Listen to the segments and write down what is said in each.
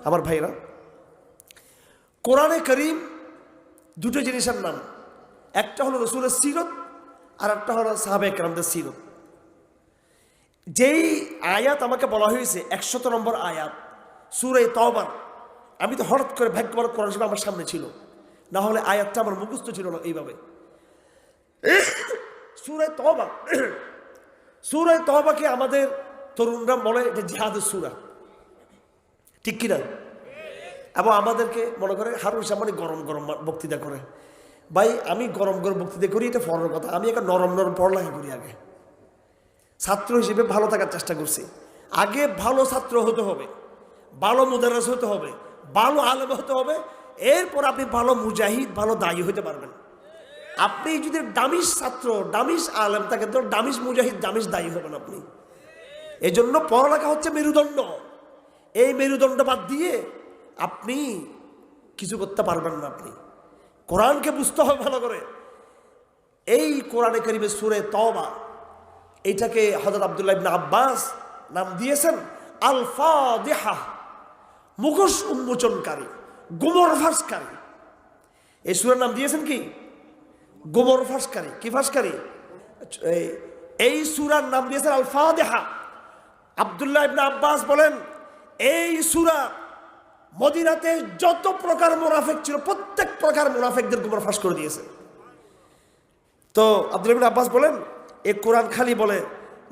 আমার ভাইরা, কোরআনে করিম দুটো জিনিসের নাম, একটা হলো রসুলের সিরত আর একটা হলো সাহাবায়ে কেরামদের সিরত। যেই আয়াত আমাকে বলা হয়েছে 100 নম্বর আয়াত সূরা তাওবা, আমি তো হঠাৎ করে ভাগ্যবান কোরআন শরীফ আমার সামনে ছিল, না হলে আয়াতটা আমার মুখস্থ ছিল না এইভাবে। সূরা তাওবাকে আমাদের তরুণরা বলে যে জিহাদের সূরা, ঠিক কিনা? এবং আমাদেরকে মনে করে হারুন সাহেব গরম গরম বক্তৃতা করে। ভাই, আমি গরম গরম বক্তৃতা করি, এটা ফরের কথা। আমি একটা নরম নরম পড়ালেখা করি। আগে ছাত্র হিসেবে ভালো থাকার চেষ্টা করছি। আগে ভালো ছাত্র হতে হবে, ভালো মুদাররিস হতে হবে, ভালো আলেম হতে হবে, এরপর আপনি ভালো মুজাহিদ, ভালো দায়ী হতে পারবেন। আপনি যদি ডামিস ছাত্র, ডামিস আলেম থাকেন, তো ডামিস মুজাহিদ, ডামিস দায়ী হবেন আপনি। এই জন্য পড়ালেখা হচ্ছে মেরুদণ্ড। এই মেরুদণ্ড বাদ দিয়ে আপনি কিছু করতে পারবেন না। আপনি কোরআনকে বুঝতে হবে ভালো করে। এই কোরআনে কারিমের সূরা তাওবা, এইটাকে হযরত আব্দুল্লাহ ইবনে আব্বাস নাম দিয়েছেন আল ফাদিহা, মুখোশ উন্মোচনকারী, গোমর ফাঁসকারী। এই সূরার নাম দিয়েছেন কি? গোমর ফাঁসকারী। কি ফাঁসকারী? এই সূরার নাম দিয়েছেন আল ফাদিহা। আব্দুল্লাহ ইবনে আব্বাস বলেন, এই সূরা মদিনাতে যত প্রকার মুনাফিক ছিল, প্রত্যেক প্রকার মুনাফিকদের গোমর ফাঁস করে দিয়েছে। তো আব্দুল্লাহ ইবনে আব্বাস বলেন, এই কোরআন খালি বলে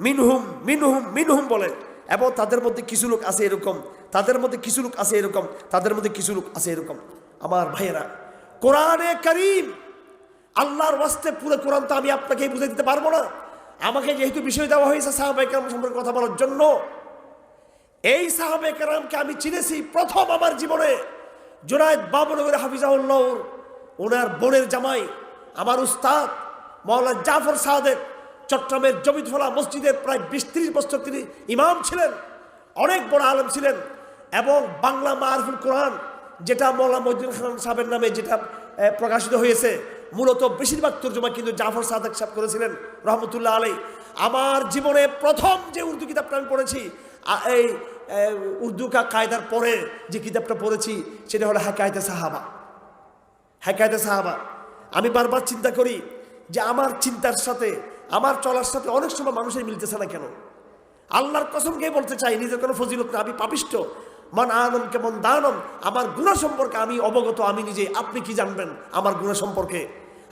মিনহুম মিনহুম মিনহুম বলে, এবং তাদের মধ্যে কিছু লোক আছে এরকম, তাদের মধ্যে কিছু লোক আছে এরকম, তাদের মধ্যে কিছু লোক আছে এরকম। আমার ভাইয়েরা, কোরআনে কারীম আল্লাহর ওয়াস্তে পুরো কোরআন তো আমি আপনাকে বুঝিয়ে দিতে পারবো না। আমাকে যেহেতু বিষয় দেওয়া হয়েছে সাহাবায়ে কেরাম সম্পর্কে কথা বলার জন্য, এই সাহাবায়ে কেরামকে আমি চিনেছি প্রথম আমার জীবনে জুনায়েদ বাবনগর হাফিজাহুল্লাহ, ওনার বোনের জামাই, আমার উস্তাদ মাওলানা জাফর সাদেক, চট্টগ্রামের জমিতফলা মসজিদের প্রায় 20-30 বছর তিনি ইমাম ছিলেন, অনেক বড় আলেম ছিলেন। এবং বাংলা মারফুল কোরআন, যেটা মাওলানা মহিউদ্দিন খান সাহেবের নামে যেটা প্রকাশিত হয়েছে, মূলত বেশিরভাগ তর্জমা কিন্তু জাফর সাদেক সাহেব করেছিলেন রহমতুল্লাহ আলাইহি। আমার জীবনে প্রথম যে উর্দু কিতাবটা আমি পড়েছি, এই উর্দু কায়দার পরে যে কিতাবটা পড়েছি, সেটা হলো হেকায়েতে সাহাবা। হেকায়েতে সাহাবা। আমি বারবার চিন্তা করি যে আমার চিন্তার সাথে, আমার চলার সাথে অনেক সময় মানুষের মিলতেছে না কেন। আল্লাহর কসমকে বলতে চাই, নিজের কোনো ফজিলত না, আমি পাপিষ্ঠ, মান আনম কেমন দানম। আমার গুনাহ সম্পর্কে আমি অবগত, আমি নিজে। আপনি কি জানবেন আমার গুনাহ সম্পর্কে?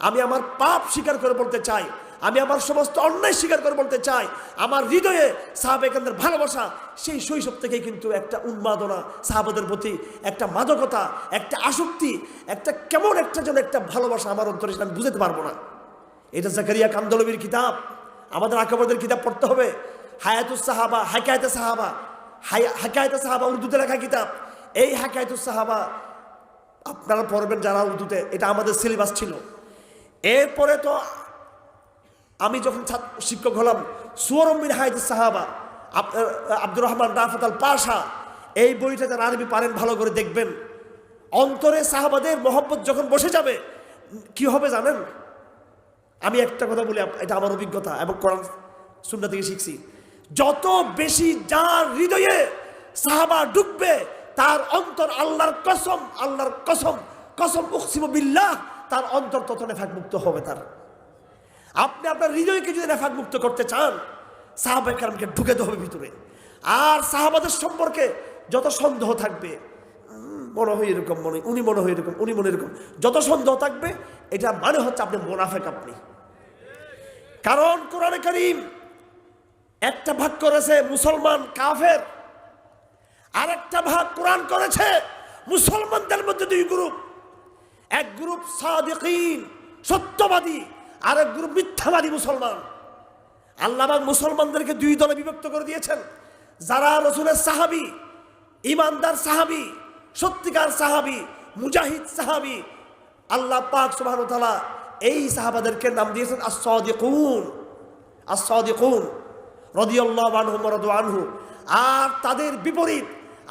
আমি আমার পাপ স্বীকার করে বলতে চাই, আমি আমার সমস্ত অন্যায় স্বীকার করে বলতে চাই, আমার হৃদয়ে সাহাবায়ে কেরামদের ভালোবাসা সেই শৈশব থেকেই কিন্তু একটা উন্মাদনা সাহাবাদের প্রতি, একটা মাদকতা, একটা আসক্তি, একটা কেমন একটা যেন একটা ভালোবাসা আমার অন্তরে, সেটা আমি বুঝতে পারবো না। এটা জাকারিয়া কান্দলবির কিতাব, আমাদের আকাবরদের কিতাব পড়তে হবে। হায়াতুস সাহাবা, হেকায়েতে সাহাবা, হেকায়েতে সাহাবা উর্দুতে লেখা কিতাব। এই হেকায়েতুস সাহাবা আপনারা পড়বেন যারা উর্দুতে, এটা আমাদের সিলেবাস ছিল। এরপরে তো আমি যখন শিক্ষক হলাম, সুওরুম মিন হায়াতুস সাহাবা, আব্দুর রহমান রাফাত আল পাশা, এই বইটা যারা আরবি পারেন ভালো করে দেখবেন। অন্তরে সাহাবাদের মহব্বত যখন বসে যাবে, কি হবে জানেন? আমি একটা কথা বলি, এটা আমার অভিজ্ঞতা এবং কোরআন সুন্নাহ থেকে শিখছি। যত বেশি যার হৃদয়ে সাহাবা ঢুকবে, তার অন্তর, আল্লাহর কসম, আল্লাহর কসম, কসম উকসিমু বিল্লাহ, তার অন্তর তত নেফাক মুক্ত হবে। তার আপনি আপনার হৃদয়কে যদি নেফাক মুক্ত করতে চান, সাহাবায়ে কেরামকে ঢুকে হবে ভিতরে। আর সাহাবাদের সম্পর্কে যত সন্দেহ থাকবে, মনে হয় এরকম, উনি মনে হয় এরকম, উনি মনে এরকম, যত সন্দেহ থাকবে, এটা মানে হচ্ছে আপনি মুনাফিক আপনি। কারণ কোরআনে কারীম একটা ভাগ করেছে মুসলমান কাফের, আর একটা ভাগ কোরআন করেছে মুসলমানদের মধ্যে দুই গ্রুপ। এক গ্রুপ সাদিকিন, সত্যবাদী, আর এক গ্রুপ মিথ্যাবাদী মুসলমান। আল্লাহ মুসলমানদেরকে দুই দলে বিভক্ত করে দিয়েছেন। যারা রাসূলের সাহাবী, ইমানদার সাহাবী, সত্যিকার সাহাবী, মুজাহিদ সাহাবী, আল্লাহ পাক সুবহানাহু ওয়া তাআলা এই সাহাবাদেরকে নাম দিয়েছেন আস-সাদিকুন, আস-সাদিকুন রাদিয়াল্লাহু আনহুম ওয়া রাদু আনহু। আর তাদের বিপরীত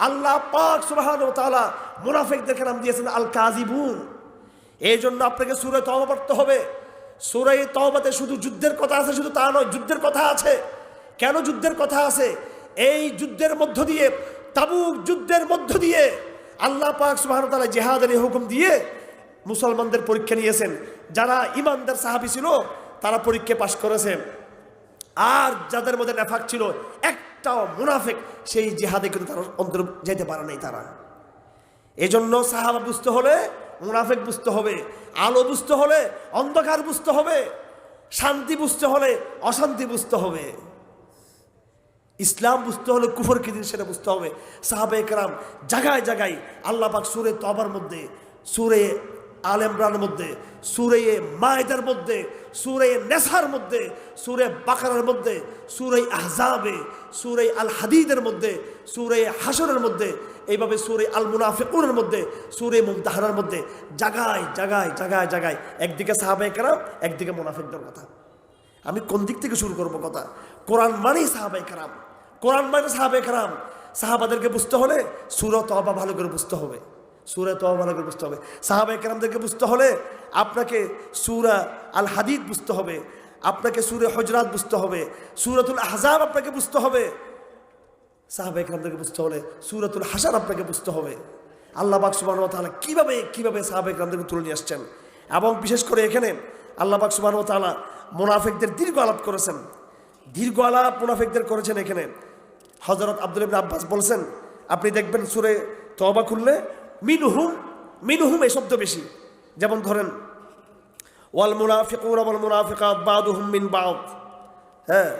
আল্লাহ পাক সুবহানাহু ওয়া তাআলা মুনাফিকদেরকে নাম দিয়েছেন আল-কাযিবুন। এই জন্য আপনাকে সূরা তাওবা পড়তে হবে। সূরা তাওবাতে শুধু যুদ্ধের কথা আছে, শুধু তা নয়, যুদ্ধের কথা আছে। কেন যুদ্ধের কথা আছে? এই যুদ্ধের মধ্য দিয়ে, তাবুক যুদ্ধের মধ্য দিয়ে আল্লাহ পাক সুবহানাহু ওয়া তাআলা জিহাদের এই হুকুম দিয়ে মুসলমানদের পরীক্ষা নিয়েছেন। যারা ইমানদার সাহাবী ছিল তারা পরীক্ষা পাশ করেছে, আর যাদের মধ্যে নেফাক ছিল, একটাও মুনাফিক সেই জিহাদে কিন্তু তারা অন্তর যেতে পারে নাই। তারা এজন্য সাহাবা বুঝতে হলে মুনাফিক বুঝতে হবে, আলো বুঝতে হলে অন্ধকার বুঝতে হবে, শান্তি বুঝতে হলে অশান্তি বুঝতে হবে, ইসলাম বুঝতে হলে কুফর কি জিনিস সেটা বুঝতে হবে। সাহাবায়ে কেরাম জায়গায় জায়গায় আল্লাহ পাক সূরা তওবার মধ্যে, সূরা আল ইমরানের মধ্যে, সূরা মায়েদার মধ্যে, সূরা নেসার মধ্যে, সূরা বাকারার মধ্যে, সূরা আহজাবে, সূরা আল হাদিদের মধ্যে, সূরা হাশরের মধ্যে, এইভাবে সূরা আল মুনাফিকুনের মধ্যে, সূরা মুমতাহানার মধ্যে জায়গায় জায়গায় জায়গায় জায়গায় একদিকে সাহাবায়ে কেরাম, একদিকে মুনাফিকদের কথা। আমি কোন দিক থেকে শুরু করবো কথা? কোরআন মানেই সাহাবায়ে কেরাম, কোরআন মানে সাহাবায়ে কেরাম। সাহাবাদেরকে বুঝতে হলে সূরা তওবা ভালো করে বুঝতে হবে, সূরা তওবা ভালো করে বুঝতে হবে। সাহাবায়ে কেরামদেরকে বুঝতে হলে আপনাকে সূরা আল হাদিদ বুঝতে হবে, আপনাকে সূরা হুজরাত বুঝতে হবে, সূরাতুল আহজাব আপনাকে বুঝতে হবে। সাহাবায়ে কেরামদেরকে বুঝতে হলে সূরাতুল হাশর আপনাকে বুঝতে হবে। আল্লাহ পাক সুবহানাহু ওয়া তাআলা কিভাবে সাহাবায়ে কেরামদেরকে তুলে নিয়ে আসছেন, এবং বিশেষ করে এখানে আল্লাহ পাক সুবহানাহু ওয়া তাআলা মুনাফিকদের দীর্ঘ আলাপ করেছেন, দীর্ঘ আলাপ মুনাফিকদের করেছেন। এখানে হযরত আব্দুল্লাহ ইবনে আব্বাস বলছেন, আপনি দেখবেন সূরা তওবা খুললে মিনহুম এই শব্দ বেশি। যেমন ধরেন ওয়াল মুনাফিকুনা ওয়াল মুনাফিকাত বাদুহুম মিন বাদ, হ্যাঁ,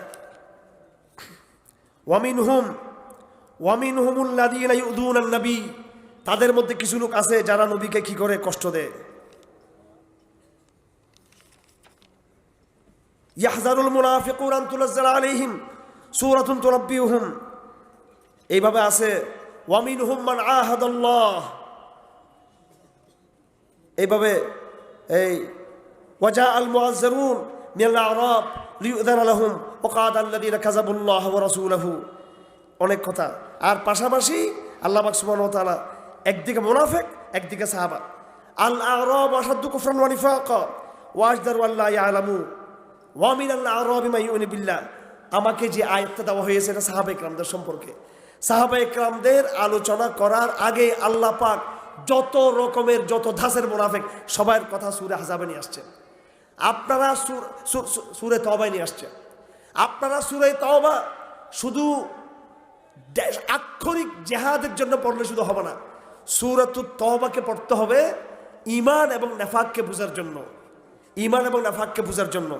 ওয়ামিনহুমুল্লাযীনা ইউযুনান নবী, তাদের মধ্যে কিছু লোক আছে যারা নবীকে কি করে কষ্ট দেয়। ইয়াহযারুল মুনাফিকুনা আন তুনাজ্জালা আলাইহিম সূরাতুন তুনাব্বিউহুম, এইভাবে আছে ওয়ামিনহুম মান আহাদাল্লাহ, এইভাবে এই ওয়াজা আল মুআজ্জারুন মিনাল আ'রাব লিউযানা লাহুম ওয়াকাদ আল্লাযীনা কাযাবুল্লাহ ওয়া রাসূলাহু, অনেক কথা। আর পাশাপাশি আল্লাহ পাক সুবহানাহু ওয়া তাআলা একদিকে মুনাফিক, একদিকে সাহাবা। আল আ'রাব আশাদ্দু কুফরান ওয়া নিফাকা ওয়া আজদারু আল্লা ইয়ালামু ওয়া মিনাল আ'রাবি মা ইউমিনু বিল্লাহ। আমাকে যে আয়াতটা দেওয়া হয়েছে এটা সাহাবায়ে কেরামদের সম্পর্কে। সাহাবায়ে কেরামদের আলোচনা করার আগে আল্লাহ পাক যত রকমের যত ধাঁচের মুনাফিক সবার কথা সূরা আহজাবে নিয়ে আসছেন, আপনারা সূরা তওবায় নিয়ে আসছেন। আপনারা সূরা তওবা শুধু আক্ষরিক জিহাদের জন্য পড়লে শুধু হবে না, সূরাতুত তওবাকে পড়তে হবে ঈমান এবং নেফাককে বোঝার জন্য, ঈমান এবং নেফাককে বোঝার জন্য।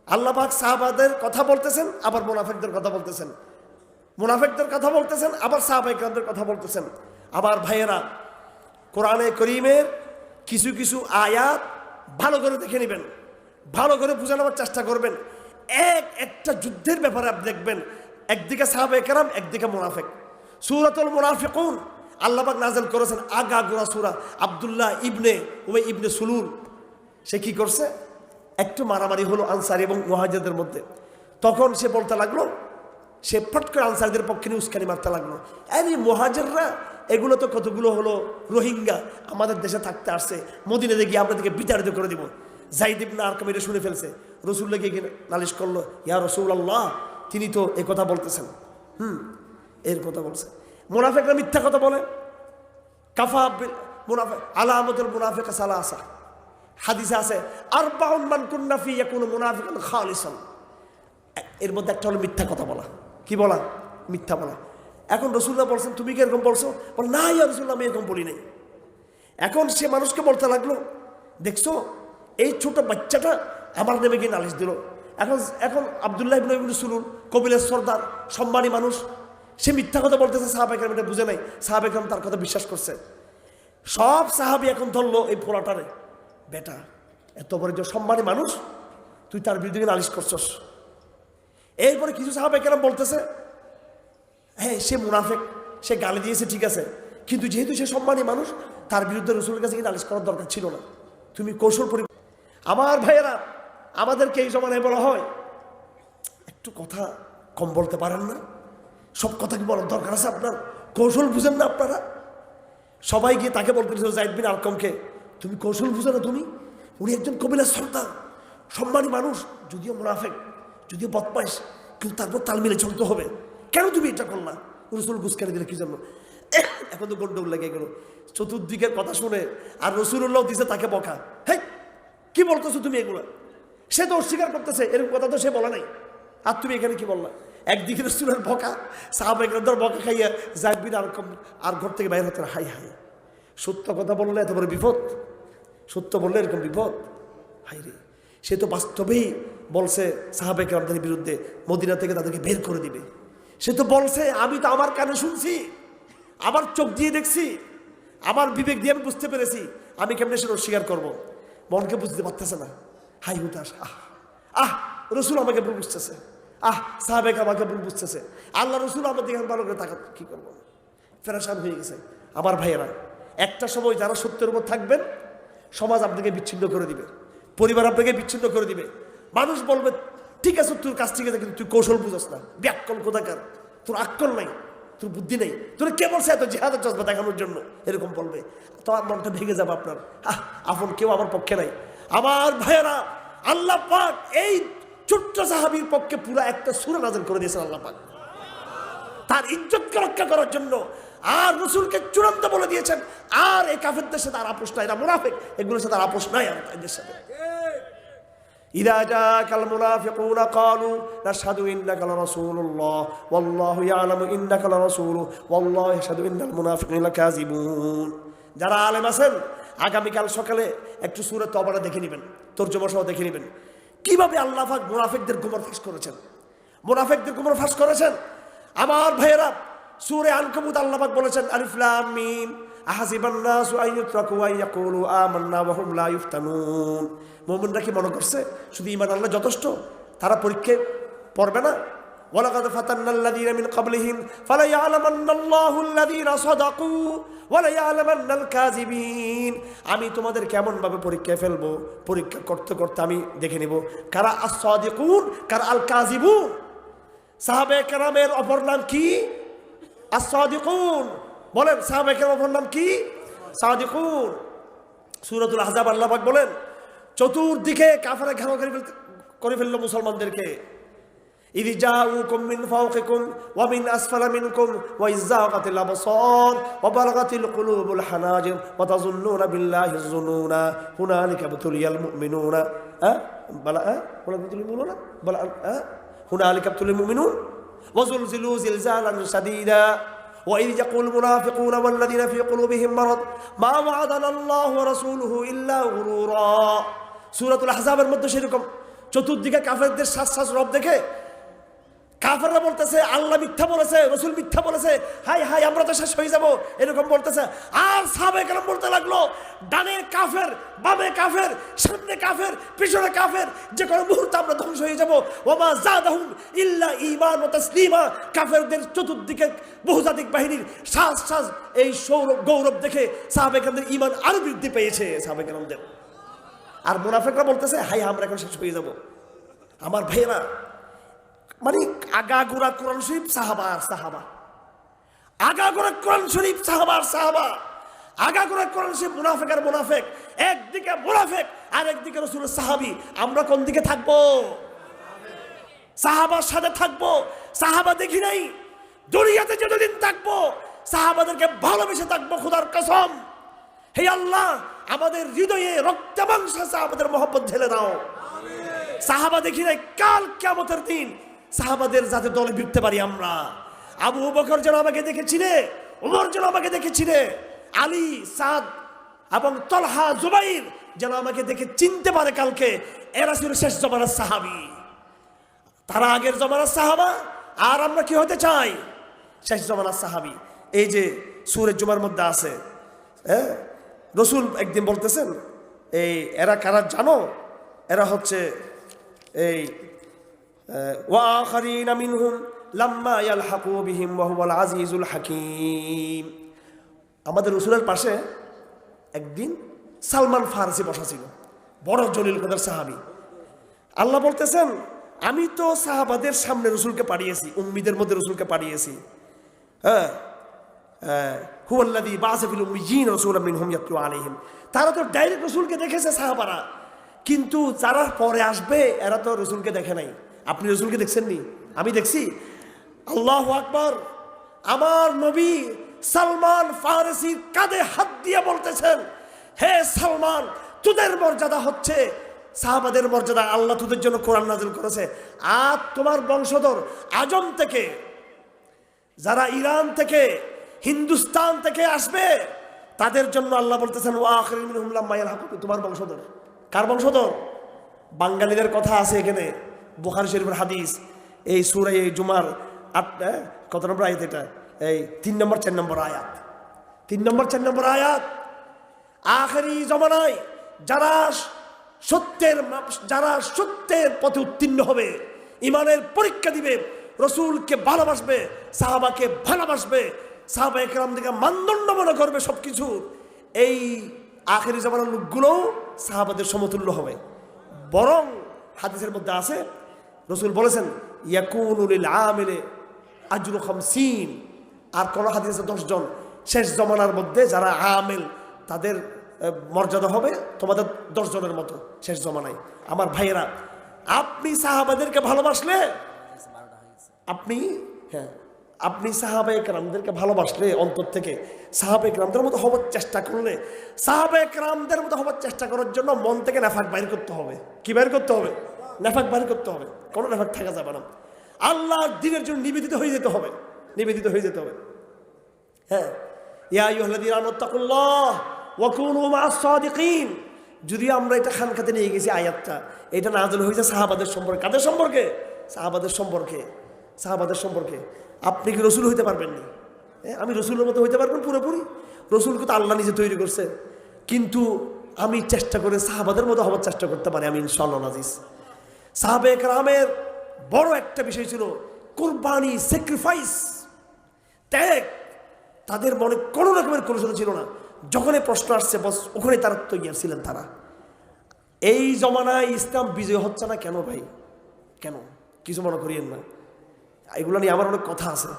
আল্লাহ পাক সাহাবাদের কথা বলতেছেন, আবার মুনাফিকদের কথা বলতেছেন, মুনাফিকদের কথা বলতেছেন, আবার সাহাবায়ে কেরামদের কথা বলতেছেন। আবার ভাইয়েরা, কোরআনে করিমের কিছু কিছু আয়াত ভালো করে দেখে নেবেন, ভালো করে বুঝে নেওয়ার চেষ্টা করবেন। একটা যুদ্ধের ব্যাপারে আপনি দেখবেন একদিকে সাহাবায়ে কেরাম, একদিকে মুনাফিক। সূরাতুল মুনাফিকুন আল্লাহ পাক নাযিল করেছেন আগাগোড়া সূরা। আব্দুল্লাহ ইবনে উবাই ইবনে সুলুল সে কি করছে, একটু মারামারি হলো আনসারী এবং মুহাজিরদের মধ্যে। তখন সে বলতে লাগলো, সে ফট করে আনসারীদের পক্ষে নিয়ে উস্কানি মারতে লাগলো, আরে মুহাজিররা এগুলো তো কতগুলো হলো রোহিঙ্গা, আমাদের দেশে থাকতে আসছে, মদিনাতে গিয়ে আপনাদেরকে বিতাড়িত করে দিব। যায়েদ ইবনে আরকাম এটা শুনে ফেলছে, রাসূলুল্লাহকে গিয়ে নালিশ করলো, ইয়া রাসূলুল্লাহ তিনি তো এই কথা বলতেছেন, এর কথা বলছে। মুনাফিকরা মিথ্যা কথা বলে। কাফা মুনাফিক আলামাতুল মুনাফিক সালাসা, হাদিসে আছে আরবাউন মান কুন্না ফি ইয়াকুনু মুনাফিকান খালিসান। এর মধ্যে একটা হলো মিথ্যা কথা বলা। কি বলা? মিথ্যা বলা। এখন রাসূলুল্লাহ বলছেন তুমি কি এরকম বলছো? বল না ইয়া রাসূলুল্লাহ আমি এরকম বলি নাই। এখন সে মানুষকে বলতে লাগলো, দেখছো এই ছোট বাচ্চাটা আমার নেমে গিয়ে নালিশ দিল। এখন আব্দুল্লাহ ইবনে সুলুল কবিলের সর্দার, সম্মানী মানুষ, সে মিথ্যা কথা বলতেছে, সাহাবায়ে কেরাম এটা বুঝে নাই, সাহাবায়ে কেরাম তার কথা বিশ্বাস করছে। সব সাহাবী এখন ধরলো এই পোলাটারে, বেটা এত বড় যে সম্মানী মানুষ তুই তার বিরুদ্ধে নালিশ করছস। এরপরে কিছু সাহাবায়ে কেরাম বলতেছে, হ্যাঁ সে মুনাফিক, সে গালি দিয়েছে ঠিক আছে, কিন্তু যেহেতু সে সম্মানী মানুষ তার বিরুদ্ধে রাসূলের কাছে নালিশ করার দরকার ছিল না, তুমি কৌশল পরি। আমার ভাইয়েরা, আমাদেরকে এই জমানায় বলা হয় একটু কথা কম বলতে পারেন না, সব কথা কি বলার দরকার আছে আপনার, কৌশল বুঝেন না আপনারা। সবাই গিয়ে তাকে বলতেছিল যায়েদ বিন আরকামকে, তুমি কৌশল বুঝো না, উনি একজন কবিলার সর্দার, সম্মানী মানুষ, যদিও মুনাফিক, যদিও বদমাইশ, কিন্তু তারপর তাল মিলে চলতে হবে, কেন তুমি এটা করলা? রাসূল গুসকানি দিলে কি জন্য? এখন তো গন্ডগোল লেগে গেল চতুর্দিকের কথা শুনে। আর রসুল্লাহ দিছে তাকে বকা, হ্যাঁ কি বলতেছো তুমি এগুলো? সে তো অস্বীকার করতেছে, এরকম কথা তো সে বলে নাই, আর তুমি এখানে কি বললা? একদিকে রসুলের বকা, সাহাবা একরাম বকা খাইয়া জাকবির আর ঘর থেকে বাইরে হতে, হাই হাই সত্য কথা বললে এত বড় বিপদ, সত্য বললে এরকম বিপদ, হাই রে। সে তো বাস্তবেই বলছে সাহাবা একরামদের বিরুদ্ধে, মদিনা থেকে তাদেরকে বের করে দিবে। সে তো বলছে, আমি তো আমার কানে শুনছি, আমার চোখ দিয়ে দেখছি, আমার বিবেক দিয়ে আমি বুঝতে পেরেছি, আমি কেমনে সেটা অস্বীকার করবো? মনকে বুঝতে পারতেছে না, হাই হুতাশ, রসুল আমাকে ভুল বুঝতেছে, সাহাবেক আমাকে ভুল বুঝতেছে, আল্লাহ রসুল আমার দিকে ভালো করে তাকাত, কি করবো? ফেরেশান হয়ে গেছে। আমার ভাইয়েরা, একটা সময় যারা সত্যের উপর থাকবেন, সমাজ আপনাকে বিচ্ছিন্ন করে দিবে, পরিবার আপনাকে বিচ্ছিন্ন করে দিবে। মানুষ বলবে ঠিক আছে তোর কাছ থেকে, কিন্তু তুই কৌশল বুঝস না, ব্যাকল কোথাকার, তোর আক্কল নাই, তোর বুদ্ধি নেই, তোর কে বলছে এত জিহাদের জজবা দেখানোর জন্য, এরকম বলবে। তো আমার মনটা ভেঙে যাবে আপনার, আপন কেউ আমার পক্ষে নাই। আমার ভাইয়েরা, আল্লাহ পাক এই ছোট্ট সাহাবীর পক্ষে পুরো একটা সূরা নাযিল করে দিয়েছেন আল্লাহ পাক, তার ইজ্জতকে রক্ষা করার জন্য। আর রাসূলকে চূড়ান্ত বলে দিয়েছেন, আর এই কাফেরদের সাথে আর আপোষ নাই, এরা মুনাফিক, এগুলোর সাথে আর আপোষ নাই এদের সাথে। ইযা জাআকাল মুনাফিকুনা ক্বালু নাশহাদু ইন্নাকা লারাসূলুল্লাহ ওয়াল্লাহু ইয়ালামু ইন্নাকা লারাসূলুহু ওয়াল্লাহু ইয়াশহাদু ইন্নাল মুনাফিকিনা লাকাযিবুন। যারা আলেম আছেন, আগামীকাল সকালে একটু সূরা তওবাটা দেখে নেবেন, তরজমা সহ দেখে নেবেন, কিভাবে আল্লাহ পাক মুনাফিকদের গুমর ফাঁস করেছেন, মুনাফিকদের গুমর ফাঁস করেছেন। আমার ভাইয়েরা, সূরা আনকাবুত আল্লাহ পাক বলেছেন, আলিফ লাম মিম আহাসিবান নাসু আন ইউতরাকু আন ইয়াকুলু আমান্না ওয়া হুম লা ইফতানুন। মুমিনরা কি মনে করছে শুধু ঈমান আনলে যথেষ্ট, তারা পরীক্ষায় পড়বে না? ওয়ালাকাদ ফাতান্নাল্লাযীনা মিন ক্বাবলিহিম ফালা ইয়ালামান্নাল্লাহুল্লাযীনা সাদাকু ওয়া লা ইয়ালামান্নাল কাযিবিন। আমি তোমাদের কেমন ভাবে পরীক্ষায় ফেলবো, পরীক্ষা করতে করতে আমি দেখে নেব কারা আস-সাদিকুন, কারা আল কাযিবুন। সাহাবায়ে কেরামের অপর নাম কি? আস-সাদিকুন। বলেন সাহাবায়ে কেরামের অপর নাম কি? সাদিকুন। সূরাতুল আহজাব আল্লাহ পাক বলেন, চতুর্দিকে কাফেররা ঘেরাও করে ফেললো মুসলমানদেরকে। ইযা জাউকুম মিন ফাওকিকুম ওয়া মিন আসফালা মিনকুম ওয়া ইযাগাতিল আবসার ওয়া বালাগাতিল কুলুবুল হানাজির ওয়া তাযুন্নুনা বিল্লাহি যুনুনা হুনালিকা বুতুলিয়াল মুমিনুনা হুনালিকা বুতুলিল মুমিনুন ওয়া যুলজিলু জিলজালান শাদীদা وإذ يقول المنافقون والذين في قلوبهم مرض ما وعدنا الله ورسوله إلا غرورا। সূরাতুল আহজাবের মধ্যে সেরকম চতুর্দিকে কাফেরদের শ্বাস রব দেখে কাফেররা বলতেছে আল্লাহ মিথ্যা বলেছে, রাসূল মিথ্যা বলেছে, হাই হাই আমরা তো শেষ হয়ে যাব, এরকম বলতেছে। আর সাহাবায়ে কেরাম বলতে লাগলো, ডানে কাফের, বামে কাফের, সামনে কাফের, পিছনে কাফের, যে কোনো মুহূর্তে আমরা ধ্বংস হয়ে যাব। ওয়ামা যাদাহুম ইল্লা ঈমান ওয়া তাসলিমা। কাফেরদের চতুর্দিকে বহুজাতিক বাহিনীর শ্বাস এই গৌরব দেখে সাহাবায়ে কেরামদের ঈমান আরো বৃদ্ধি পেয়েছে সাহাবায়ে কেরামদের। আর মুনাফিকরা বলতেছে হাই আমরা এখন শেষ হয়ে যাব। আমার ভাইয়েরা, মানে আগাগোড়া কোরআন শরীফ সাহাবা আর সাহাবা, আগাগোড়া কোরআন শরীফ সাহাবা আর সাহাবা, আগাগোড়া কোরআন শরীফ মুনাফিক আর মুনাফিক। একদিকে মুনাফিক আর একদিকে রাসূলের সাহাবী। আমরা কোন দিকে থাকবো? সাহাবার সাথে থাকবো। সাহাবা দেখি নাই, দুনিয়াতে যতদিন থাকবো সাহাবাদেরকে ভালোবেসে থাকবো খোদার কসম। হে আল্লাহ, আমাদের হৃদয়ে রক্ত মাংস সাহাবাদের মহব্বত ঢেলে দাও। সাহাবা দেখি নাই, কাল কিয়ামতের দিন সাহাবাদের যাতে দলে ভিড়তে পারি আমরা। আবু বকর যেন আমাকে দেখেছিলে, ওমর যেন আমাকে দেখেছিলে, আলী, সাদ এবং তলহা, জুবাইর যেন আমাকে দেখে চিনতে পারে কালকে এরা ছিল শেষ জমানার সাহাবী। তারা আগের জমানার সাহাবা, আর আমরা কি হতে চাই? শেষ জমানার সাহাবী। এই যে সূরা জুমার মধ্যে আছে, হ্যাঁ, রাসূল একদিন বলতেছেন, এই এরা কারা জানো? এরা হচ্ছে এই ওয়াখারিনা মিনহুম লাম্মা ইয়ালহাকু বিহিম ওয়া হুয়াল আজিজুল হাকীম। আমাদের রাসূলের পাশে একদিন সালমান ফারসি বসা ছিল, বড় জলিল কদর সাহাবী। আল্লাহ বলতেছেন, আমি তো সাহাবাদের সামনে রাসূলকে পাঠিয়েছি, উম্মীদের মধ্যে রাসূলকে পাঠিয়েছি। হ্যাঁ, হুয়াল্লাযী বা'আসা ফিল উম্মিয়্যিনা রাসূলাম মিনহুম ইয়াতলু আলাইহিম। তারা তো ডাইরেক্ট রাসূলকে দেখেছে সাহাবারা, কিন্তু যারা পরে আসবে এরা তো রাসূলকে দেখে নাই। আপনি রাসূলকে দেখছেন নি? আমি দেখছি। আল্লাহু আকবার। আমার নবী সালমান ফারসির কাঁধে হাত দিয়ে বলতেছেন, হে সালমান, তোদের মর্যাদা হচ্ছে সাহাবাদের মর্যাদা। আল্লাহ তোদের জন্য কোরআন নাযিল করেছে। আর তোমার বংশধর আজম থেকে, যারা ইরান থেকে, হিন্দুস্তান থেকে আসবে, তাদের জন্য আল্লাহ বলতেছেন ওয়া আখিরুম মিনহুম লাম্মা ইয়ালহাকু। তোমার বংশধর কার বংশধর? বাঙালিদের কথা আছে এখানে, বুখারী শরীফের হাদিস, এই সূরা এই জুমার কত নম্বর আয়াত? এটা এই 3 নম্বর 4 নম্বর আয়াত, 3 নম্বর 4 নম্বর আয়াত। আখেরি জমানায় যারা সত্যের পথে উত্তীর্ণ হবে, ইমানের পরীক্ষা দিবে, রসুলকে ভালোবাসবে, সাহাবাকে ভালোবাসবে, সাহাবা একরামদেরকে মানদণ্ড মনে করবে সবকিছু, এই আখেরি জামানার লোকগুলো সাহাবাদের সমতুল্য হবে। বরং হাদিসের মধ্যে আছে, রসুল বলেছেন ইয়াকুনু লিল আমিলি আজরু 50। আর কোন হাদিসে 10 জন। শেষ জমানার মধ্যে যারা আমিল, তাদের মর্যাদা হবে তোমাদের 10 জনের মতো শেষ জমানায়। আমার ভাইয়েরা, আপনি সাহাবাদেরকে ভালোবাসলে, আপনি সাহাবায়ে কেরামদেরকে ভালোবাসলে, অন্তর থেকে সাহাবায়ে কেরামদের মতো হবার চেষ্টা করলে, সাহাবায়ে কেরামদের মতো হবার চেষ্টা করার জন্য মন থেকে নেফাক বাইর করতে হবে। কি বাইর করতে হবে? নেফাক বাইর করতে হবে। কোনো নেফাক থাকা যাবে না। আল্লাহর দ্বীনের জন্য নিবেদিত হয়ে যেতে হবে, নিবেদিত হয়ে যেতে হবে। হ্যাঁ, ইয়া আইয়ুহাল্লাযীনা আমানু তাকুল্লাহ ওয়া কুনু মা'আস সাদিকিন। যদি আমরা এটা খানখাতে নিয়ে গেছি আয়াতটা, এটা নাযিল হয়েছে সাহাবাদের সম্পর্কে। কাদের সম্পর্কে? সাহাবাদের সম্পর্কে। সাহাবাদের সম্পর্কে। আপনি কি রসুল হইতে পারবেন না? আমি রসুলের মতো হইতে পারবেন পুরোপুরি? রসুলকে তো আল্লাহ নিজে তৈরি করছে। কিন্তু আমি চেষ্টা করে সাহাবাদের মতো হওয়ার চেষ্টা করতে পারি, আমি ইনশাআল্লাহ আজিজ। সাহাবায়ে কেরামের বড় একটা বিষয় ছিল কুরবানি, স্যাক্রিফাইস, ত্যাগ। তাদের মনে কোনো রকমের কলুষতা ছিল না। যখনই প্রশ্ন আসছে বস ওখানে তারা তৈরি ছিলেন। তারা এই জমানায় ইসলাম বিজয় হচ্ছে না কেন ভাই? কেন? কিছু মনে করিয়েন না, এগুলো নিয়ে আমার অনেক কথা আছে।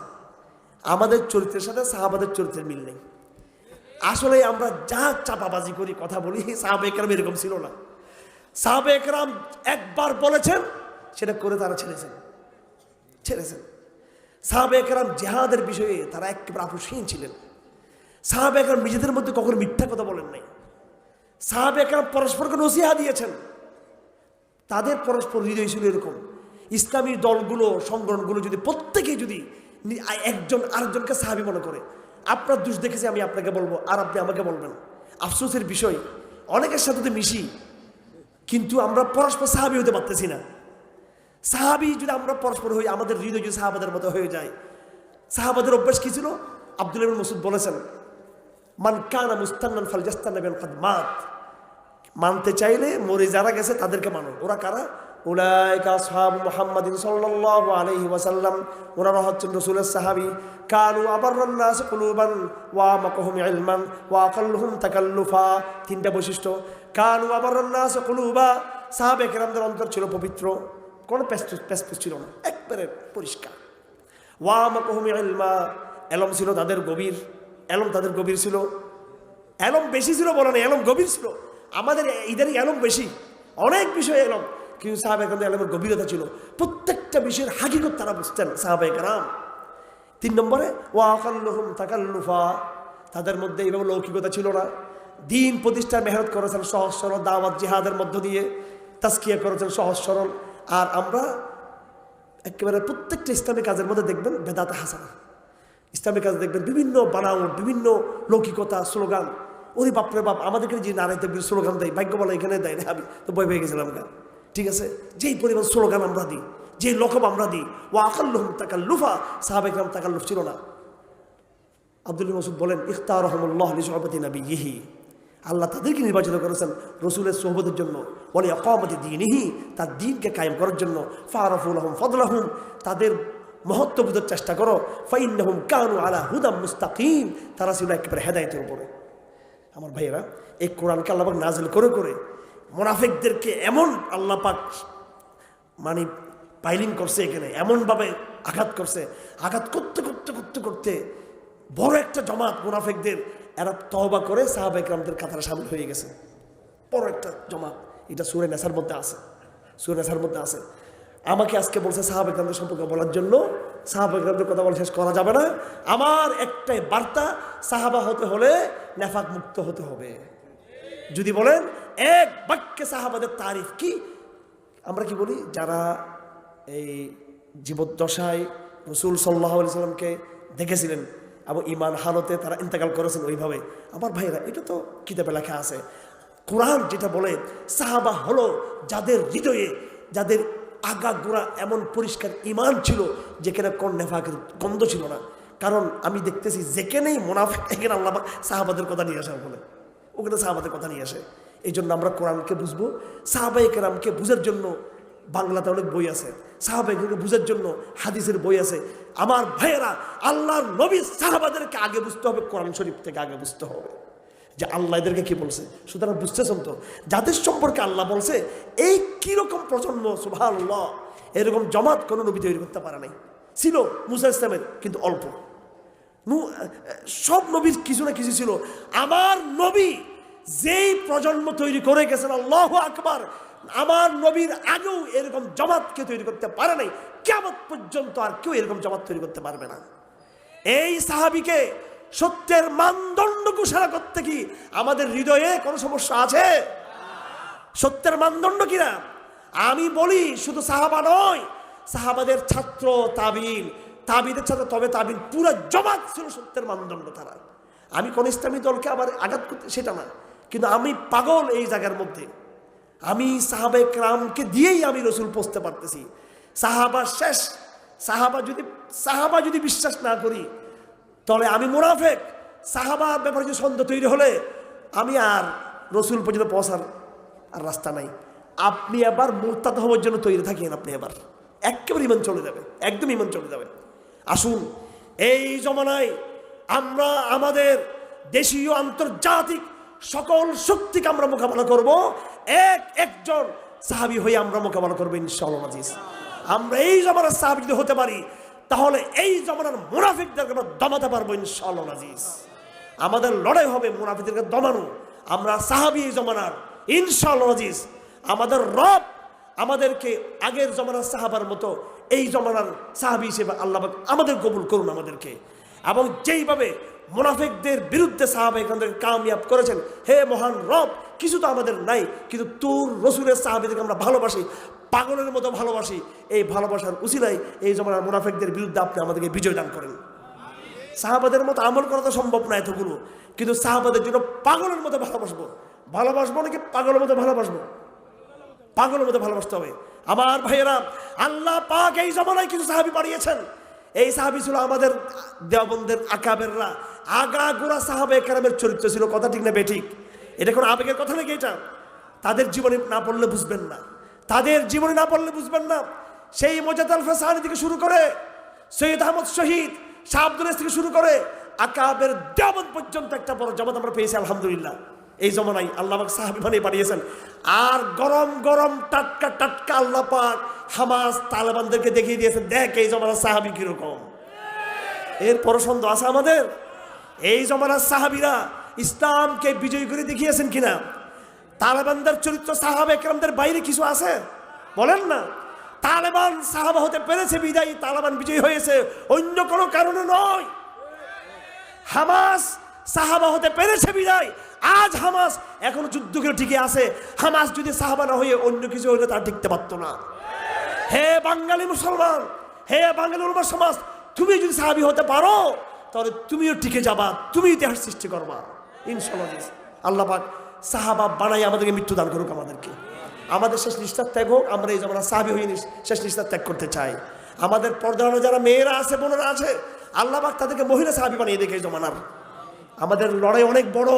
আমাদের চরিত্রের সাথে সাহাবাদের চরিত্রের মিল নেই। আসলে আমরা যা চাপাবাজি করি, কথা বলি, সাহাবায়ে কেরাম এরকম ছিল না। সাহাবায়ে কেরাম একবার বলেছেন, সেটা করে তারা ছেড়েছেন। সাহাবায়ে কেরাম জিহাদের বিষয়ে তারা একেবারে আপোষহীন ছিলেন। সাহাবায়ে কেরাম নিজেদের মধ্যে কখনো মিথ্যা কথা বলেন নাই। সাহাবায়ে কেরাম পরস্পরকে নসিহত দিয়েছেন। তাদের পরস্পর হৃদয় ছিল এরকম। ইসলামী দলগুলো, সংগঠনগুলো যদি প্রত্যেকেই যদি একজন আরেকজনকে সাহাবী মনে করে, আপনার দোষ দেখেছি আমি আপনাকে বলবো আর আপনি আমাকে বলবেন, আফসোসের বিষয় অনেকের সাথে তো মিশি, কিন্তু আমরা পরস্পর সাহাবী হতে পারতেছি না। সাহাবী যদি আমরা পরস্পর হই, আমাদের হৃদয় যদি সাহাবাদের মতো হয়ে যায়। সাহাবাদের অভ্যাস কি ছিল? আব্দুল্লাহ ইবনে মাসউদ বলেছেন, মান কানা মুস্তান্নান ফালইস্তান্না বিমান কাদ মাত। মানতে চাইলে মরে যারা গেছে তাদেরকে মানো। ওরা কারা? উলাইকা আসহাবু মুহাম্মাদিন সাল্লাল্লাহু আলাইহি ওয়াসাল্লাম। ওনারা হচ্ছেন রাসূলের সাহাবী। কানু আবাররান নাস কুলুবান ওয়া মাকাহুম ইলমান ওয়া আকাল্লুহুম তাকাল্লুফা। 3টা বৈশিষ্ট্য। কানু আবাররান নাস কুলুবা, সাহাবায়ে কেরামদের অন্তর ছিল পবিত্র, কোনো পেস্তুস ছিল না, একবারে পরিষ্কার। ওয়া মাকাহুম ইলমা, এলম ছিল তাদের গভীর, এলম তাদের গভীর ছিল। এলম বেশি ছিল বলে না, এলম গভীর ছিল। আমাদের ইদারিং এলম বেশি, অনেক বিষয় এলম, কিন্তু সাহাবায়ে কেরামদের এলমের গভীরতা ছিল। প্রত্যেকটা বিষয়ের হাকিকত তারা বুঝতেন সাহাবায়ে কেরাম। 3 নম্বরে ওয়া আকাল্লুহুম তাকাল্লুফা, তাদের মধ্যে এইভাবে লৌকিকতা ছিল না। দিন প্রতিষ্ঠার মেহনত করেছেন সহজ সরল, দাওয়াত জিহাদের মধ্য দিয়ে তাজকিয়া করেছেন সহজ সরল। আর আমরা একেবারে প্রত্যেকটা ইসলামিক কাজের মধ্যে দেখবেন বেদাতে হাসানা। ইসলামিক কাজ দেখবেন বিভিন্ন বানাউট, বিভিন্ন লৌকিকতা, স্লোগান। ওরে বাপরে বাপ, আমাদেরকে যে নারাইতে স্লোগান দেয়, ভাগ্য বলা এখানে দেয় না, আমি তো ভয় পেয়ে গেছিলাম গা। ঠিক আছে, যেই পরিমাণ স্লোগান আমরা দিই, যে লকব আমরা দিই, ওয়া আকাল্লুহুম তাকাল্লুফা, সাহাবায়ে কেরাম তাকাল্লুফ ছিল না। আব্দুল্লাহ মাসউদ বলেন, ইখতারাহুমুল্লাহ লিসুহবাতি নাবিয়্যিহি, আল্লাহ তাদেরকে নির্বাচিত করেছেন রসুলের সোহবতের জন্য, ওয়া লিইকামাতি দীনিহি, তার দ্বীনকে কায়েম করার জন্য। ফাআরাফু লাহুম ফাদলাহুম, তাদের মহত্ব বোঝার চেষ্টা করো। ফাইন্নাহুম কানু আলা হুদাম মুস্তাকিম, তারা ছিল একেবারে হেদায়েতের উপরে। আমার ভাইয়েরা, এই কোরআনকে আল্লাহ পাক নাজিল করে করে মুনাফিকদেরকে এমন আল্লাহ পাক মানে পাইলিং করছে, এখানে এমনভাবে আঘাত করছে। আঘাত করতে করতে করতে করতে বড় একটা জমাত মুনাফিকদের, এরা তওবা করে সাহাবায়ে কেরামদের কাতারে শামিল হয়ে গেছে। বড় একটা জমাত। এটা সূরা নেসার মধ্যে আছে, সূরা নেসার মধ্যে আছে। আমাকে আজকে বলছে সাহাবায়ে কেরামদের সম্পর্কে বলার জন্য, সাহাবাদের কথা বলে শেষ করা যাবে না। আমার একটাই বার্তা, সাহাবা হতে হলে নেফাক মুক্ত হতে হবে। যদি বলেন এক বাক্যে সাহাবাদের তারিফ কি, আমরা কি বলি? যারা এই জীবদ্দশায় রাসূল সাল্লাল্লাহু আলাইহি সাল্লামকে দেখেছিলেন এবং ঈমান হালতে তারা ইন্তেকাল করেছেন ওইভাবে। আমার ভাইরা, এটা তো কিতাবে লেখা আছে। কোরআন যেটা বলে সাহাবা হলো যাদের হৃদয়ে, যাদের আগা গোড়া এমন পরিষ্কার ঈমান ছিল যেখানে কোন নেফাকের গন্ধ ছিল না। কারণ আমি দেখতেছি যেখানেই মুনাফিক, এখানে আল্লাহ সাহাবাদের কথা নিয়ে আসে, ওখানে ওখানে সাহাবাদের কথা নিয়ে আসে। এই জন্য আমরা কোরআনকে বুঝবো, সাহাবায়ে কেরামকে বুঝার জন্য বাংলাতে অনেক বই আছে, সাহাবায়ে কেরামকে বুঝার জন্য হাদিসের বই আছে। আমার ভাইয়েরা, আল্লাহর নবী সাহাবাদেরকে আগে বুঝতে হবে, কোরআন শরীফ থেকে আগে বুঝতে হবে যে আল্লাহ এদেরকে কি বলছে। সুতরাং বুঝতেছেন তো, যাদের সম্পর্কে আল্লাহ বলছে এই কিরকম প্রজন্ম, সুবহানাল্লাহ, এরকম জমাত কোনো নবী তৈরি করতে পারে নাই। ছিল মুসা ইসলামের, কিন্তু অল্প। সব নবীর কিছু না কিছু ছিল। আমার নবী যেই প্রজন্ম তৈরি করে গেছেন, আল্লাহু আকবার, আমার নবীর আগেও এরকম জামাতকে তৈরি করতে পারে নাই। কিয়ামত পর্যন্ত আর কেউ এরকম জামাত তৈরি করতে পারবে না। এই সাহাবীকে সত্যের মানদণ্ড ঘোষণা করতে কি আমাদের হৃদয়ে কোনো সমস্যা আছে? সত্যের মানদণ্ড কিনা আমি বলি, শুধু সাহাবা নয়, সাহাবাদের ছাত্র তাবিন, তাবিদের ছাত্র, তবে তাবিন, পুরো জামাত ছিল সত্যের মানদণ্ড তারা। আমি কোন ইসলামী দলকে আবার আঘাত করতে সেটা না, কিন্তু আমি পাগল এই জায়গার মধ্যে। আমি সাহাবায়ে কেরামকে দিয়েই আমি রসুল পৌঁছতে পারতেছি। সাহাবা শেষ। সাহাবা যদি বিশ্বাস না করি তাহলে আমি মুনাফিক। সাহাবার ব্যাপারে যদি সন্দেহ তৈরি হলে আমি আর রসুল পর্যন্ত পৌঁছার আর রাস্তা নাই। আপনি এবার মুরতাদ হওয়ার জন্য তৈরি থাকেন, আপনি এবার একেবারে ঈমান চলে যাবে, একদম ঈমান চলে যাবে। আসুন, এই জমানায় আমরা আমাদের দেশীয় আন্তর্জাতিক সকল শক্তিকে আমরা মোকাবেলা করব, একজন সাহাবী হয়ে আমরা মোকাবেলা করবো ইনশাআল্লাহ আজিজ। আমরা এই জমানার সাহাবী যদি হতে পারি তাহলে এই জমানার মুনাফিকদেরকে আমরা দমাতে পারবো ইনশাআল্লাহ আজিজ। আমাদের লড়াই হবে মুনাফিকদেরকে দমানো। আমরা সাহাবী এই জমানার ইনশাআল্লাহ আজিজ। আমাদের রব আমাদেরকে আগের জমানার সাহাবার মতো এই জমানার সাহাবী হিসেবে আল্লাহ আমাদের কবুল করুন আমাদেরকে। এবং যেইভাবে মুনাফিকদের বিরুদ্ধে সাহাবায়ে কেরামদের কামিয়াব করেছেন, হে মহান রব, কিছু তো আমাদের নাই, কিন্তু তোর রসুলের সাহাবীদেরকে আমরা ভালোবাসি, পাগলের মতো ভালোবাসি। এই ভালোবাসার উসিলায় এই জমানার মুনাফিকদের বিরুদ্ধে আপনি আমাদেরকে বিজয় দান করেন। সাহাবাদের মতো আমল করা তো সম্ভব না এতগুলো, কিন্তু সাহাবাদের জন্য পাগলের মতো ভালোবাসবো নাকি পাগলের মতো ভালোবাসবো? পাগলের মতো ভালোবাসতে হবে। আমার ভাইয়েরা, আল্লাহ পাক এই জমানায় কিছু সাহাবী পাঠিয়েছেন। এই সাহাবী ছিল আমাদের দেওবন্দের আকাবেররা, আগাগোড়া সাহাবায়ে কেরামের চরিত্র ছিল। কথা ঠিক না বেঠিক? এটা কোনো আবেগের কথা নাকি? এটা তাদের জীবনে না পড়লে বুঝবেন না, তাদের জীবনে না পড়লে বুঝবেন না। সেই মোজাদ্দেদ আল ফাসানি থেকে শুরু করে সৈয়দ আহমদ শহীদ, শাহ আব্দুল আজীজ থেকে শুরু করে আকাবের দেওবন্দ পর্যন্ত একটা বড় জামাত আমরা পেয়েছি আলহামদুলিল্লাহ। এই জমানায় আল্লাহ পাক সাহাবী বানিয়ে পাঠিয়েছেন। আর গরম গরম টাটকা টাটকা আল্লাহ পাক হামাস তালেবানদেরকে দেখিয়ে দিয়েছেন, দেখ এই জমানার সাহাবী কিরকম। এরপর সন্দেহ আছে আমাদের? এই জমানার সাহাবীরা ইসলামকে বিজয় করে দেখিয়েছেন কিনা? তালেবানদের চরিত্র সাহাবায়ে কেরামদের বাইরে কিছু আছে? বলেন না। তালেবান সাহাবা হতে পেরেছে বিদায়ী তালেবান বিজয়ী হয়েছে, অন্য কোনো কারণে নয়। হামাস সাহাবা হতে পেরেছে বিদায় আজ হামাস এখনো যুদ্ধ করে টিকে আছে। হামাস যদি সাহাবা না হয়ে অন্য কিছু হলে তারা টিকতে পারতো না। হে বাঙালি মুসলমান, হে বাঙালি উম্মাহ সমাজ, তুমি যদি সাহাবী হতে পারো তাহলে তুমিও টিকে যাবা, তুমি ইতিহাস সৃষ্টি করবা ইনশাআল্লাহ। আল্লাহ পাক সাহাবা বানাই আমাদেরকে মৃত্যু দান করুক আমাদেরকে। আমাদের শেষ নিঃশ্বাস ত্যাগ হোক, আমরা এই জমানার সাহাবী হয়ে শেষ নিঃশ্বাস ত্যাগ করতে চাই। আমাদের পর্দানো যারা মেয়েরা আছে, বোনেরা আছে, আল্লাহ পাক তাদেরকে মহিলা সাহাবী বানিয়ে দেখে এই জমানার। আমাদের লড়াই অনেক বড়,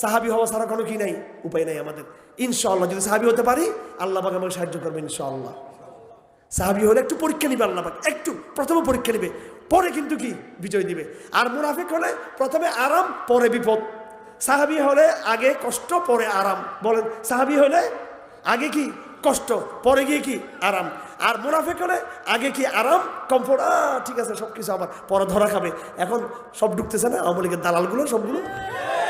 সাহাবী হওয়া ছাড়া কোনো কি নাই, উপায় নাই আমাদের। ইনশাআল্লাহ যদি সাহাবী হতে পারি আল্লাহ পাক আমাকে সাহায্য করবে ইনশাআল্লাহ। সাহাবী হলে একটু পরীক্ষা নিবে আল্লাহ পাক, একটু প্রথমে পরীক্ষা নিবে, পরে কিন্তু কি বিজয় দিবে। আর মুনাফিক হলে প্রথমে আরাম পরে বিপদ। সাহাবী হলে আগে কষ্ট পরে আরাম। বলেন, সাহাবী হলে আগে কি কষ্ট, পরে গিয়ে কি আরাম। আর মুনাফিক হলে আগে কি আরাম, কমফোর্ট, ঠিক আছে সব কিছু, আবার পরে ধরা খাবে। এখন সব ঢুকতেছে না আওয়ামী লীগের দালালগুলো, সবগুলো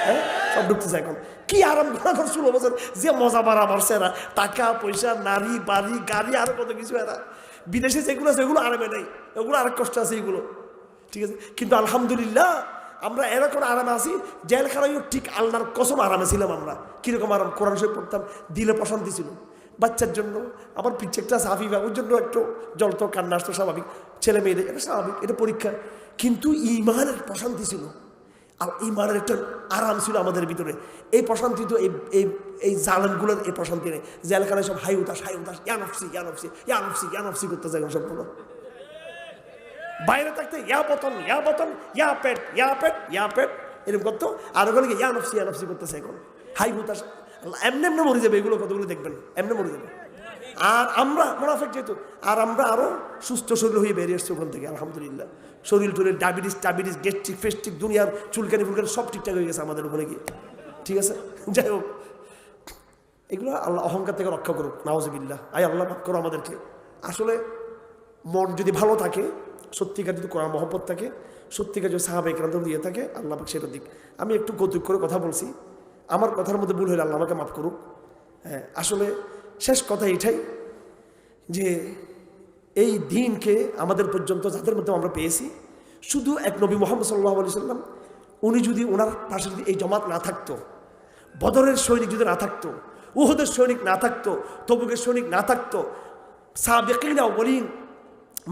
হ্যাঁ সব ঢুকতেছে। এখন কি আরাম করা 16 বছর যে মজা মারা মারছে এরা, টাকা পয়সা, নারী, বাড়ি, গাড়ি, আরো কত কিছু। এরা বিদেশে যেগুলো আছে ওগুলো আরামে নেই, ওগুলো আরেক কষ্ট আছে এইগুলো, ঠিক আছে। কিন্তু আলহামদুলিল্লাহ আমরা এরকম আরামে আছি, জেলখানায়ও ঠিক আল্লাহর কসম আরামে ছিলাম আমরা। কীরকম আরাম, কোরআন শরীফ পড়তাম, দিলে প্রশান্তি ছিল। বাচ্চার জন্য আমার পিচ্ছে একটা সাফিফা, ওর জন্য একটু জলতো কান্না আসতো, স্বাভাবিক, ছেলে মেয়েদের এটা স্বাভাবিক, এটা পরীক্ষা। কিন্তু ইমানের প্রশান্তি ছিল, আর ইমানের একটা আরাম ছিল আমাদের ভিতরে। এই প্রশান্তি তো এই জালেমগুলোর এই প্রশান্তি নেই। জেলখানায় সব হাই উতাস ইয়ানফসি ইয়ানফসি ইয়ানফসি ইয়ানফসি করতে যায় সবগুলো। বাইরে থাকতে ইয়া বতন ইয়া বতন ইয়া পেট ইয়া পেট ইয়া পেট এরকম করতো, আর ওখানে ইয়ানফসি করতেছে এখন হাই উতাস। এমনি এমনি মরে যাবে এগুলো, কতগুলো দেখবেন এমনি মরে যাবে। আর আমরা মোনাফেক যেহেতু, আর আমরা আরো সুস্থ শরীর হয়ে বেরিয়ে এসছি ওখান থেকে আলহামদুলিল্লাহ। শরীর টরীর ডায়াবেটিস গ্যাস্ট্রিক ফেস্ট্রিক দুনিয়ার চুলকানি ফুলকানি সব ঠিকঠাক হয়ে গেছে আমাদের ওখানে গিয়ে, ঠিক আছে। যাই হোক, এগুলো আল্লাহ অহংকার থেকে রক্ষা করুক, নাউজুবিল্লাহ। আল্লাহ মাফ করো আমাদেরকে। আসলে মন যদি ভালো থাকে, সত্যিকার যদি কোরআন মহব্বত থাকে, সত্যিকার যদি সাহাবায়ে কেরাম দিয়ে থাকে, আল্লাহ পাক সেটা দিক। আমি একটু কৌতুক করে কথা বলছি, আমার কথার মধ্যে ভুল হলে আল্লাহ আমাকে মাফ করুক। হ্যাঁ, আসলে শেষ কথা এটাই যে এই দিনকে আমাদের পর্যন্ত যাদের মধ্যে আমরা পেয়েছি, শুধু এক নবী মুহাম্মদ সাল্লাল্লাহু আলাইহি সাল্লাম, উনি যদি ওনার পাশে যদি এই জমাত না থাকতো, বদরের সৈনিক যদি না থাকতো, উহুদের সৈনিক না থাকতো, তবুকের সৈনিক না থাকতো, সাবিকিন আউয়ালিন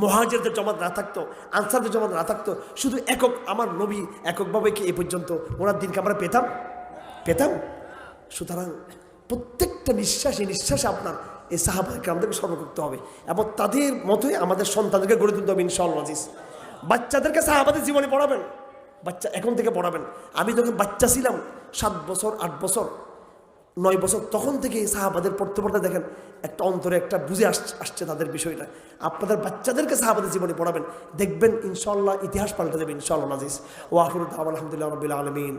মুহাজিরদের জমাত না থাকতো, আনসারদের জমাত না থাকতো, শুধু একক আমার নবী এককভাবে কি এই পর্যন্ত ওনার দিনকে আমরা পেতাম? সুতরাং প্রত্যেকটা নিঃশ্বাসে আপনার এই সাহাবায়ে কেরামদেরকে স্মরণ করতে হবে, এবং তাদের মতোই আমাদের সন্তানদেরকে গড়ে তুলতে হবে ইনশাআল্লাহ আজিজ। বাচ্চাদেরকে সাহাবাদের জীবনে পড়াবেন, বাচ্চা এখন থেকে পড়াবেন। আমি যখন বাচ্চা ছিলাম 7 বছর 8 বছর 9 বছর, তখন থেকে সাহাবাদের পড়তে দেখেন একটা অন্তরে একটা বুঝে আসছে তাদের বিষয়টা। আপনাদের বাচ্চাদেরকে সাহাবাদের জীবনে পড়াবেন, দেখবেন ইনশাআল্লাহ ইতিহাস পাল্টে যাবে ইনশাআল্লাহ আজিজ। ওয়া আখিরু দাওয়ানা আলহামদুলিল্লাহি রাব্বিল আলামিন।